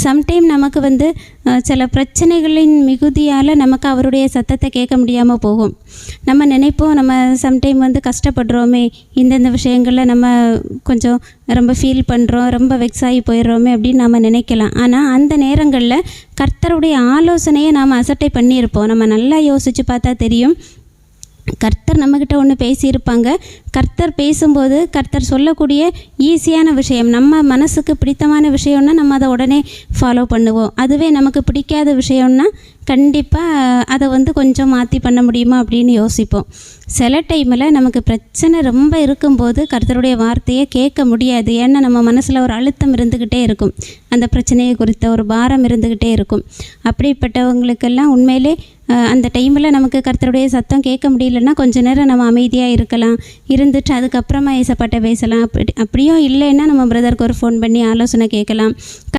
Sometime நமக்கு சில பிரச்சனைகளின் மிகுதியால் நமக்கு அவருடைய சத்தத்தை கேட்க முடியாமல் போகும். நம்ம நினைப்போம், நம்ம சம்டைம் கஷ்டப்படுறோமே, இந்தந்த விஷயங்களில் நம்ம கொஞ்சம் ரொம்ப ஃபீல் பண்ணுறோம், ரொம்ப வெக்ஸ் ஆகி போயிடுறோமே அப்படின்னு நம்ம நினைக்கலாம். ஆனால் அந்த நேரங்களில் கர்த்தருடைய ஆலோசனையை நாம் அசட்டை பண்ணியிருப்போம். நம்ம நல்லா யோசித்து பார்த்தா தெரியும், கர்த்தர் நம்மக்கிட்ட ஒன்று பேசியிருப்பாங்க. கர்த்தர் பேசும்போது கர்த்தர் சொல்லக்கூடிய ஈஸியான விஷயம், நம்ம மனசுக்கு பிடித்தமான விஷயம்னா நம்ம அதை உடனே ஃபாலோ பண்ணுவோம். அதுவே நமக்கு பிடிக்காத விஷயம்னா கண்டிப்பாக அதை கொஞ்சம் மாற்றி பண்ண முடியுமா அப்படின்னு யோசிப்போம். சில டைமில் நமக்கு பிரச்சனை ரொம்ப இருக்கும்போது கர்த்தருடைய வார்த்தையை கேட்க முடியாது. ஏன்னா நம்ம மனசில் ஒரு அழுத்தம் இருந்துக்கிட்டே இருக்கும், அந்த பிரச்சனையை குறித்த ஒரு பாரம் இருந்துக்கிட்டே இருக்கும். அப்படிப்பட்டவங்களுக்கெல்லாம் உண்மையிலே அந்த டைமில் நமக்கு கர்த்தருடைய சத்தம் கேட்க முடியலன்னா கொஞ்ச நேரம் நம்ம அமைதியாக இருந்துட்டு அதுக்கப்புறமா ஏசப்பாட்ட பேசலாம். அப்படியும் இல்லைன்னா நம்ம பிரதருக்கு ஒரு ஃபோன் பண்ணி ஆலோசனை கேட்கலாம்.